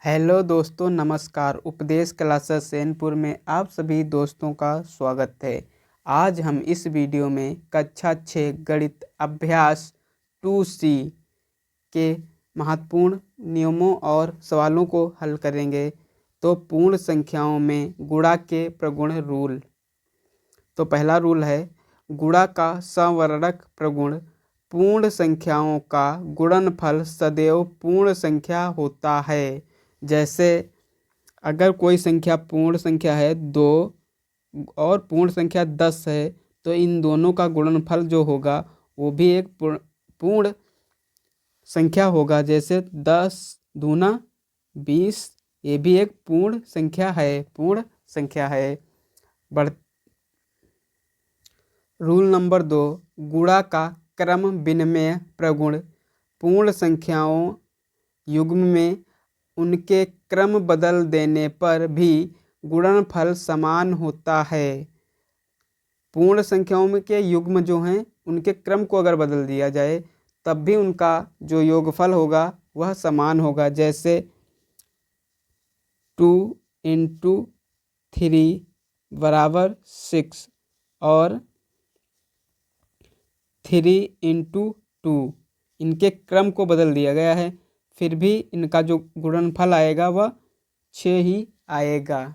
Hello दोस्तों, नमस्कार। उपदेश क्लासेस सैनपुर में आप सभी दोस्तों का स्वागत है। आज हम इस वीडियो में कक्षा 6 गणित अभ्यास 2C के महत्वपूर्ण नियमों और सवालों को हल करेंगे। तो पूर्ण संख्याओं में गुणा के प्रगुण रूल। तो पहला रूल है गुणा का संवर्धक प्रगुण। पूर्ण संख्याओं का गुणनफल सदैव पूर्ण संख्या होता है। जैसे अगर कोई संख्या पूर्ण संख्या है 2 और पूर्ण संख्या 10 है, तो इन दोनों का गुणनफल जो होगा वो भी एक पूर्ण संख्या होगा। जैसे 10 दूना 20, ये भी एक पूर्ण संख्या है। बढ़ रूल नंबर 2 गुणा का क्रम विनिमय प्रगुण। पूर्ण संख्याओं युग्म में उनके क्रम बदल देने पर भी गुणनफल समान होता है। पूर्ण संख्याओं में के युग्म जो हैं उनके क्रम को अगर बदल दिया जाए तब भी उनका जो योगफल होगा वह समान होगा। जैसे 2 × 3 = 6 और 3 × 2, इनके क्रम को बदल दिया गया है, फिर भी इनका जो गुणनफल आएगा वह 6 ही आएगा।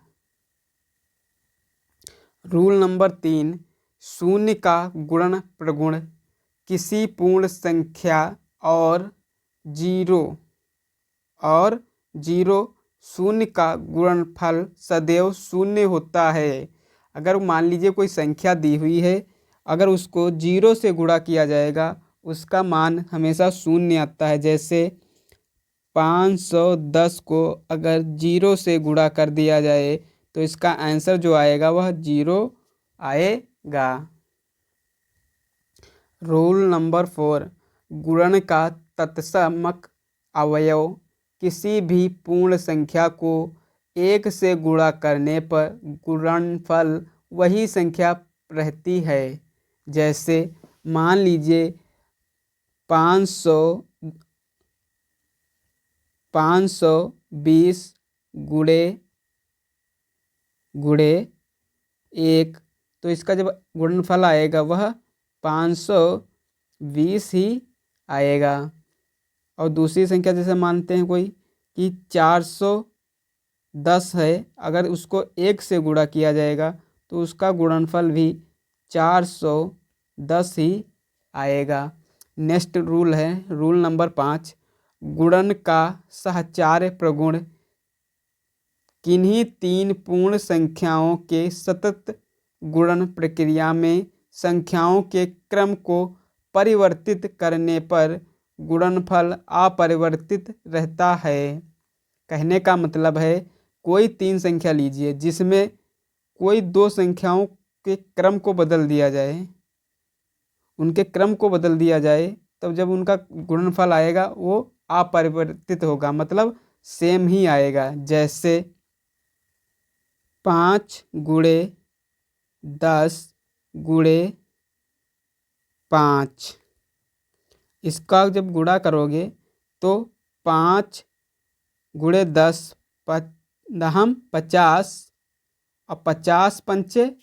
रूल नंबर 3 शून्य का गुणन प्रगुण। किसी पूर्ण संख्या और जीरो शून्य का गुणनफल सदैव शून्य होता है। अगर मान लीजिए कोई संख्या दी हुई है, अगर उसको 0 से गुणा किया जाएगा उसका मान हमेशा शून्य आता है। जैसे 510 को अगर 0 से गुणा कर दिया जाए तो इसका आंसर जो आएगा वह 0 आएगा। रूल नंबर 4 गुणन का तत्समक अवयव। किसी भी पूर्ण संख्या को 1 से गुणा करने पर गुणनफल वही संख्या रहती है। जैसे मान लीजिए 520 गुणे 1, तो इसका जब गुणनफल आएगा वह 520 ही आएगा। और दूसरी संख्या जैसे मानते हैं कोई कि 410 है, अगर उसको 1 से गुणा किया जाएगा तो उसका गुणनफल भी 410 ही आएगा। नेक्स्ट रूल है रूल नंबर 5 गुणन का सहचार्य प्रगुण। किन्हीं 3 पूर्ण संख्याओं के सतत गुणन प्रक्रिया में संख्याओं के क्रम को परिवर्तित करने पर गुणनफल अपरिवर्तित रहता है। कहने का मतलब है कोई 3 संख्या लीजिए जिसमें कोई 2 संख्याओं के क्रम को बदल दिया जाए, उनके क्रम को बदल दिया जाए, तब जब उनका गुणनफल आएगा वो अपरिवर्तित होगा, मतलब सेम ही आएगा। जैसे 5 × 10 × 5, इसका जब गुणा करोगे तो 5 × 10 50 और 50 पंचे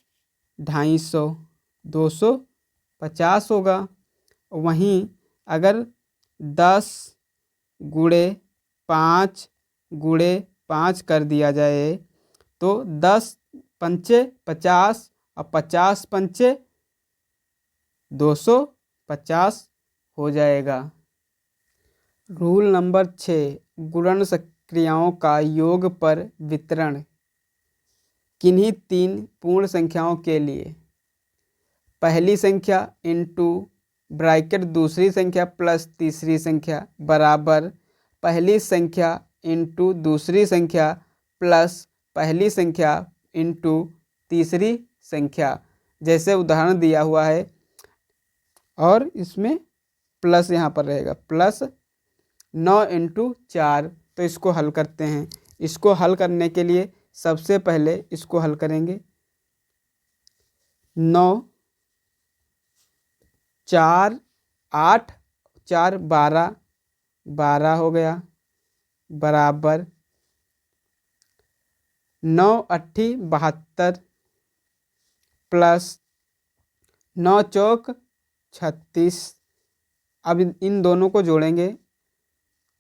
250, 250 होगा। वहीं अगर 10 × 5 × 5 कर दिया जाए तो 10 पंचे 50 और 50 पंचे 250 हो जाएगा। रूल नंबर 6 गुणन क्रियाओं का योग पर वितरण। किन्हीं 3 पूर्ण संख्याओं के लिए पहली संख्या इंटू ब्रैकेट दूसरी संख्या प्लस तीसरी संख्या बराबर पहली संख्या इंटू दूसरी संख्या प्लस पहली संख्या इंटू तीसरी संख्या। जैसे उदाहरण दिया हुआ है और इसमें प्लस यहाँ पर रहेगा, प्लस 9 × 4। तो इसको हल करते हैं। इसको हल करने के लिए सबसे पहले इसको हल करेंगे। 9 4 8 4 12 हो गया, बराबर 9 अट्ठी 72 प्लस 9 चौक 36। अब इन दोनों को जोड़ेंगे,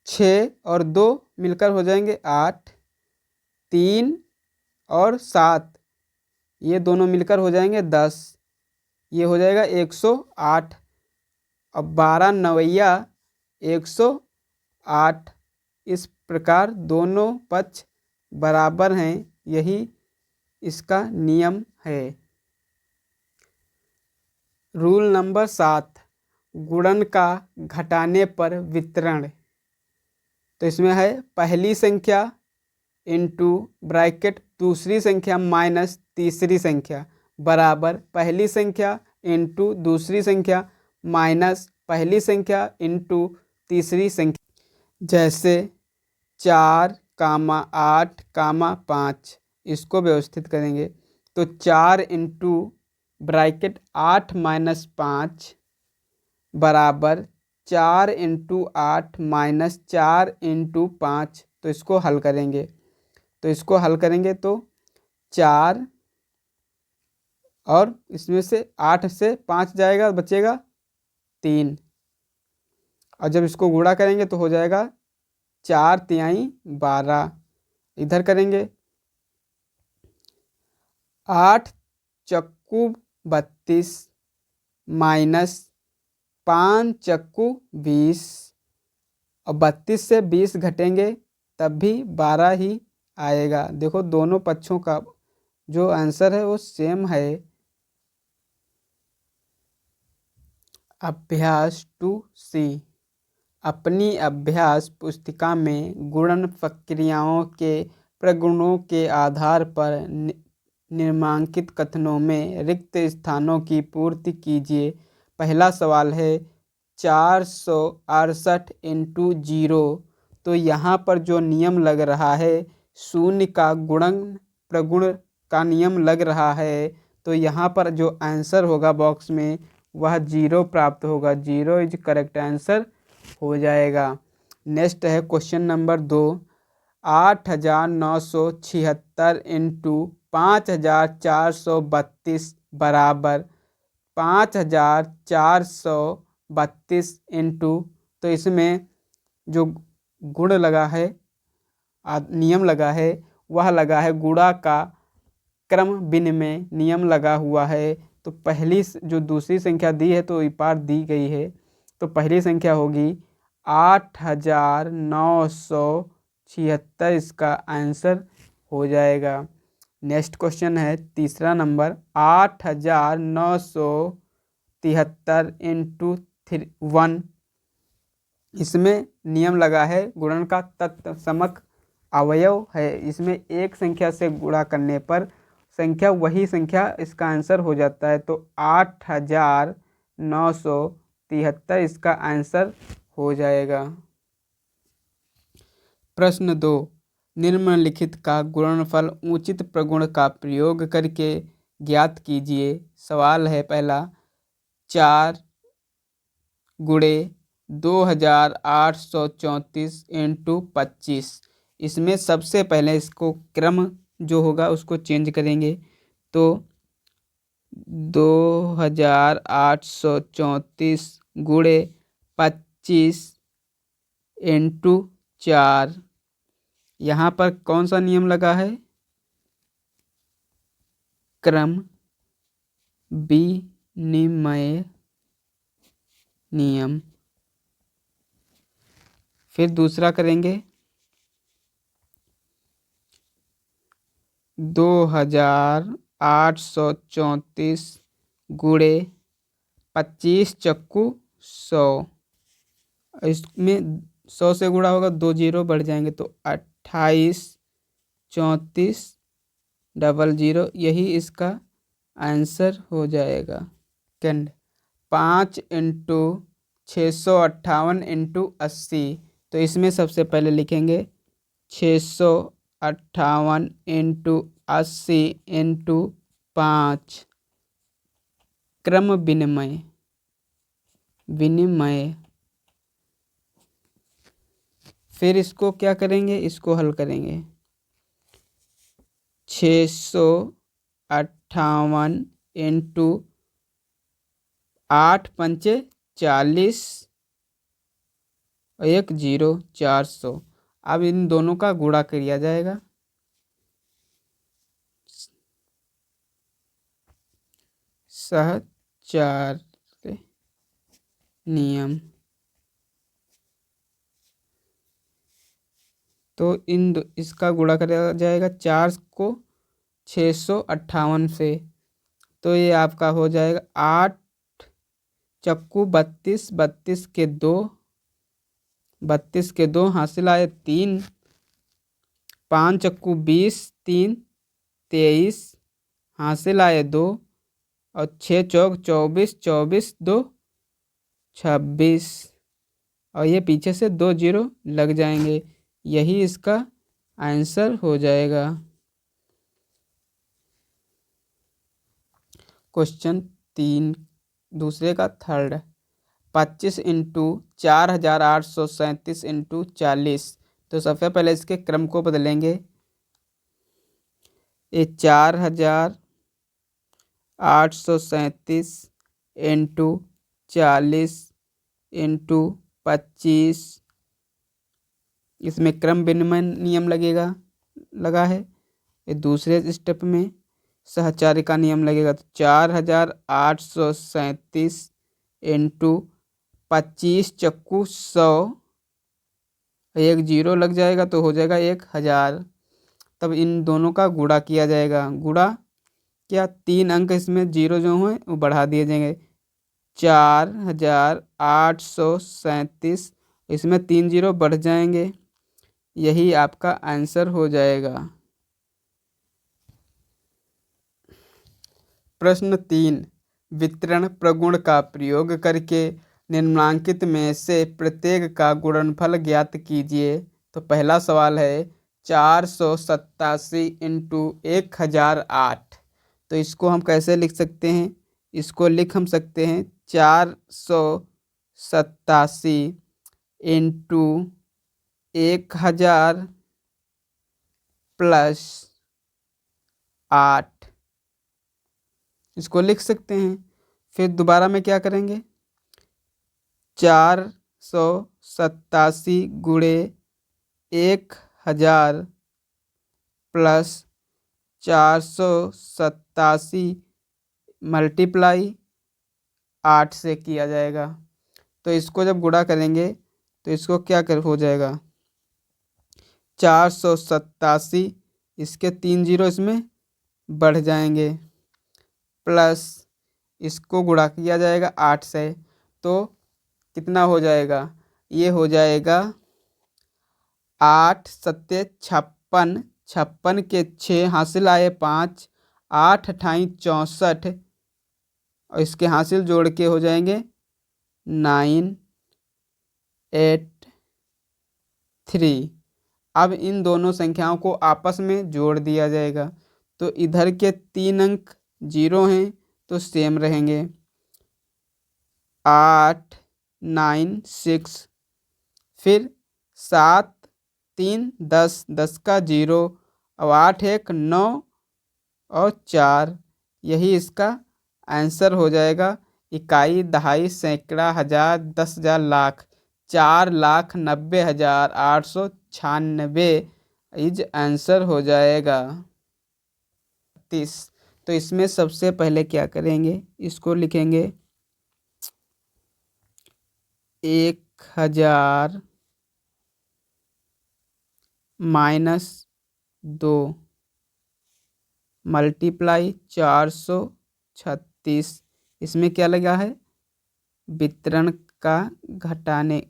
6 और 2 मिलकर हो जाएंगे 8, 3 और 7 ये दोनों मिलकर हो जाएंगे 10, ये हो जाएगा 108। अब 12 नवैया 108। इस प्रकार दोनों पक्ष बराबर हैं, यही इसका नियम है। रूल नंबर 7, गुणन का घटाने पर वितरण। तो इसमें है पहली संख्या इंटू ब्रैकेट दूसरी संख्या माइनस तीसरी संख्या बराबर पहली संख्या इंटू दूसरी संख्या माइनस पहली संख्या इंटू तीसरी संख्या। जैसे 4, 8, 5 इसको व्यवस्थित करेंगे तो 4 इंटू ब्रैकेट 8 माइनस 5 बराबर 4 इंटू 8 माइनस 4 इंटू 5। तो इसको हल करेंगे, तो 4 और इसमें से 8 से 5 जाएगा, बचेगा 3। और जब इसको गुणा करेंगे तो हो जाएगा 4 तिहाई 12। इधर करेंगे 8 चक्कू 32 माइनस 5 चक्कू 20। और 32 से 20 घटेंगे तब भी 12 ही आएगा। देखो दोनों पक्षों का जो आंसर है वो सेम है। अभ्यास 2C। अपनी अभ्यास पुस्तिका में गुणन प्रक्रियाओं के प्रगुणों के आधार पर निम्नांकित कथनों में रिक्त स्थानों की पूर्ति कीजिए। पहला सवाल है 468 इंटू 0। तो यहाँ पर जो नियम लग रहा है शून्य का गुणन प्रगुण का नियम लग रहा है, तो यहाँ पर जो आंसर होगा बॉक्स में वह 0 प्राप्त होगा। 0 इज करेक्ट आंसर हो जाएगा। नेक्स्ट है क्वेश्चन नंबर 2, 8976 इंटू 5432 बराबर 5432 इंटू। तो इसमें जो गुण लगा है, नियम लगा है, वह लगा है गुणा का क्रम विनिमय नियम लगा हुआ है। तो पहली जो दूसरी संख्या दी है तो इपार दी गई है, तो पहली संख्या होगी 8976, इसका आंसर हो जाएगा। नेक्स्ट क्वेश्चन है तीसरा नंबर 8973 इंटू 1। इसमें नियम लगा है गुणन का तत्समक अवयव है। इसमें एक संख्या से गुणा करने पर संख्या वही संख्या इसका आंसर हो जाता है। तो 8973 इसका आंसर हो जाएगा। प्रश्न 2, निम्नलिखित का गुणनफल उचित प्रगुण का प्रयोग करके ज्ञात कीजिए। सवाल है पहला 4 गुणे 2834 इंटू 25। इसमें सबसे पहले इसको क्रम जो होगा उसको चेंज करेंगे। तो 2834 गुणे 25 इंटू 4। यहाँ पर कौन सा नियम लगा है? क्रम विनिमय नियम। फिर दूसरा करेंगे 2834 गुणे 25 चक्कू 100। इसमें 100 से गुणा होगा, 2 0 बढ़ जाएंगे तो 28 34 00, यही इसका आंसर हो जाएगा। Second 5 into 658 into 80। तो इसमें सबसे पहले लिखेंगे 658 इंटू 80 इंटू 5। क्रम विनिमय। फिर इसको क्या करेंगे, इसको हल करेंगे। 658 इंटू 8 पंचे 40 और 1 0 400। अब इन दोनों का गुणा किया जाएगा। सहचार्य नियम। तो इसका गुणा किया जाएगा 4 को 658 से। तो ये आपका हो जाएगा 8 चक्कू 32, 32 के दो हासिल आए 3, 5 चक्कू 20, 3 23 हासिल आए 2 और 6 चौक 24, 24 2 26 और ये पीछे से 2 0 लग जाएंगे। यही इसका आंसर हो जाएगा। क्वेश्चन 3 दूसरे का थर्ड। 25 into 4837 into 40। तो सबसे पहले इसके क्रम को बदलेंगे। ये 4837 इंटू 40 इंटू 25, इसमें क्रम विनिमय नियम लगा है। ये दूसरे स्टेप में सहचार्य का नियम लगेगा। तो 4837 इंटू 25 चक्कू 100, 1 0 लग जाएगा तो हो जाएगा 1000। तब इन दोनों का गुणा किया जाएगा। गुणा क्या, 3 अंक इसमें 0 जो हैं वो बढ़ा दिए जाएंगे। 4837 इसमें 3 0 बढ़ जाएंगे। यही आपका आंसर हो जाएगा। प्रश्न 3, वितरण प्रगुण का प्रयोग करके निम्नांकित में से प्रत्येक का गुणनफल ज्ञात कीजिए। तो पहला सवाल है 487 इंटू 1008। तो इसको हम कैसे लिख सकते हैं? इसको लिख हम सकते हैं 487 इंटू 1000 प्लस 8, इसको लिख सकते हैं। फिर दोबारा में क्या करेंगे, 487 गुणे 1000 प्लस 487 मल्टीप्लाई 8 से किया जाएगा। तो इसको जब गुणा करेंगे तो इसको क्या हो जाएगा, 487 इसके 3 0 इसमें बढ़ जाएंगे प्लस इसको गुणा किया जाएगा 8 से। तो कितना हो जाएगा, ये हो जाएगा 8 सत्ते 56, 56 के 6 हासिल आए 5, 8 अठाई 64 और इसके हासिल जोड़ के हो जाएंगे 983। अब इन दोनों संख्याओं को आपस में जोड़ दिया जाएगा। तो इधर के 3 अंक 0 हैं तो सेम रहेंगे। 896, फिर 7 3 10, 10 का 0 और 8 1 9 और 4, यही इसका आंसर हो जाएगा। इकाई, दहाई, सैकड़ा, हजार, 10,000, लाख, 4,90,896 इज आंसर हो जाएगा। 30। तो इसमें सबसे पहले क्या करेंगे, इसको लिखेंगे 1000 माइनस 2 मल्टीप्लाई 436। इसमें क्या लगा है, वितरण का घटाने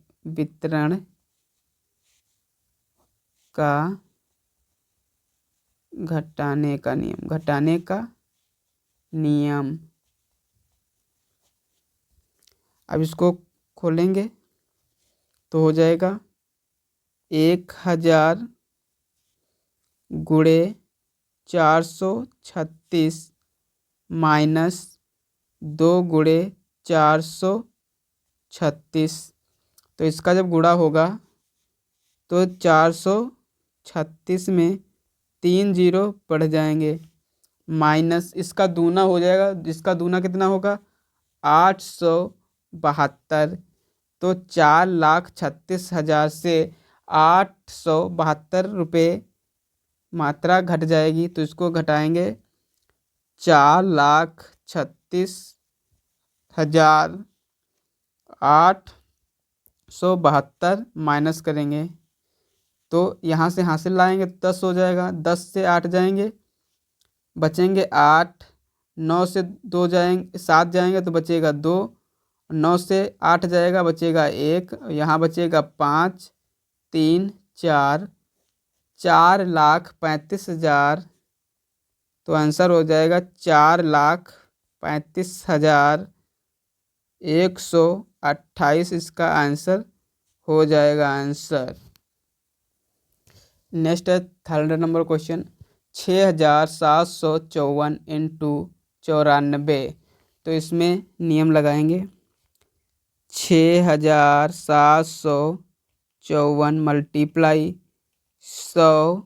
का नियम। अब इसको खोलेंगे तो हो जाएगा 1000 गुणे 436 माइनस 2 गुणे 436। तो इसका जब गुणा होगा तो 436 में 3 जीरो बढ़ जाएंगे, माइनस इसका दूना हो जाएगा, इसका दूना कितना होगा 872। तो 4,36,000 से 872 रुपये मात्रा घट जाएगी। तो इसको घटाएंगे 4,36,000 872 माइनस करेंगे तो यहाँ से हासिल लाएंगे तो 10 हो जाएगा। 10 से 8 जाएंगे, बचेंगे 8। 9 से 2 जाएंगे, 7 जाएंगे तो बचेगा 2। 9 से 8 जाएगा, बचेगा 1। यहाँ बचेगा 5, 3, 4, 4,35,000। तो आंसर हो जाएगा 4,35,128 इसका आंसर हो जाएगा आंसर। नेक्स्ट है थर्ड नंबर क्वेश्चन, 6,754 इंटू 94। तो इसमें नियम लगाएंगे, 6,754 मल्टीप्लाई 100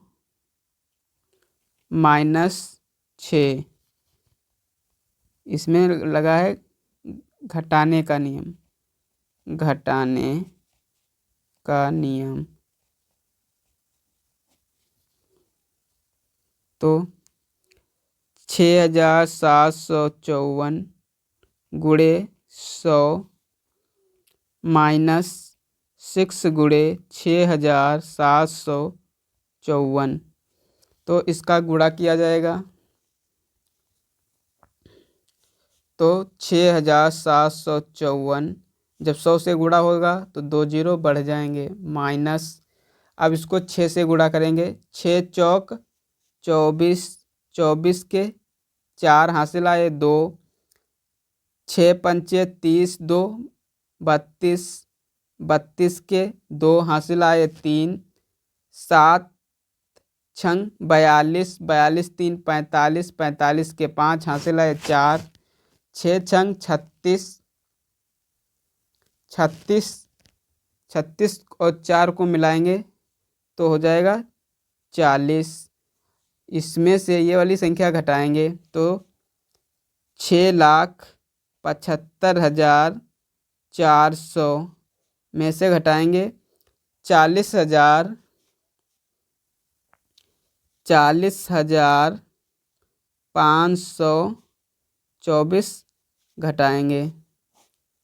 माइनस 6। इसमें लगा है घटाने का नियम, घटाने का नियम। तो 6,754 गुणे 100 माइनस 6 गुणे 6,754। तो इसका गुणा किया जाएगा। तो 6,754 जब 100 से गुणा होगा तो 2 जीरो बढ़ जाएंगे, माइनस। अब इसको 6 से गुणा करेंगे, 6 चौक 24, 24 के 4 हासिल आए 2, 6 पंचे 30, 2 32, 32 के 2 हासिल आए 3, 7 छंग 42, 42 3 45, 45 के 5 हासिल आए 4, 6 छंग 36, 36, 36 और 4 को मिलाएंगे तो हो जाएगा 40। इसमें से ये वाली संख्या घटाएंगे तो 6,75,400 में से घटाएंगे 40,524 घटाएंगे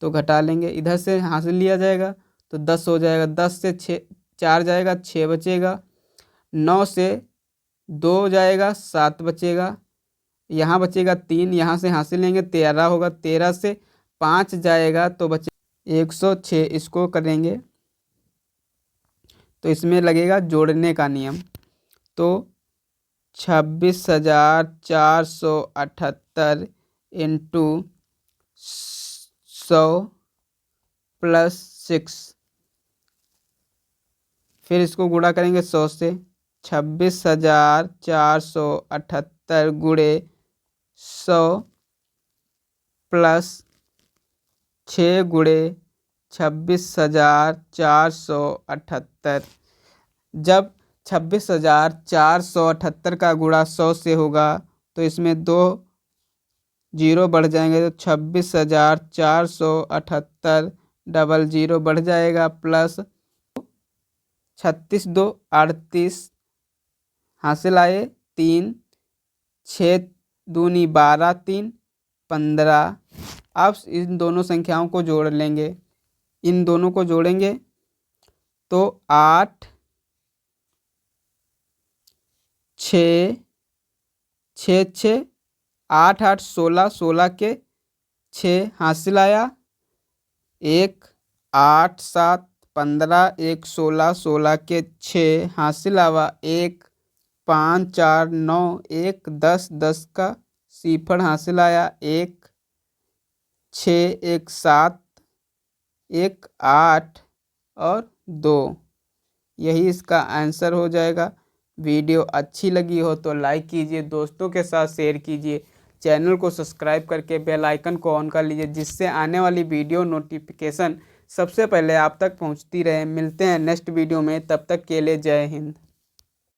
तो घटा लेंगे, इधर से हासिल लिया जाएगा तो 10 हो जाएगा। 10 से 4 जाएगा, 6 बचेगा। 9 से 2 जाएगा, 7 बचेगा। यहाँ बचेगा 3, यहाँ से हासिल लेंगे 13 होगा। 13 से 5 जाएगा तो बचे 106। इसको करेंगे तो इसमें लगेगा जोड़ने का नियम। तो 26,478 इंटू 100 प्लस 6, फिर इसको गुणा करेंगे 100 से। 26,478 गुणे 100 प्लस 6 गुणे 26,478। जब 26,478 का गुणा 100 से होगा तो इसमें 2 जीरो बढ़ जाएंगे तो 26,478 डबल जीरो बढ़ जाएगा, प्लस 36 2 38 हासिल आए 3, 6 दूनी 12 3 15। अब इन दोनों संख्याओं को जोड़ लेंगे, इन दोनों को जोड़ेंगे तो 8 6 6 6 8 8 16, 16 के 6 हासिल आया 1, 8 7 15 1 16, 16 के 6 हासिल आवा 1, 5 4 9 1 10, 10 का 0 हासिल आया 1, 6 1 7 1 8 और 2। यही इसका आंसर हो जाएगा। वीडियो अच्छी लगी हो तो लाइक कीजिए, दोस्तों के साथ शेयर कीजिए, चैनल को सब्सक्राइब करके बेल आइकन को ऑन कर लीजिए, जिससे आने वाली वीडियो नोटिफिकेशन सबसे पहले आप तक पहुंचती रहे। मिलते हैं नेक्स्ट वीडियो में, तब तक के लिए जय हिंद।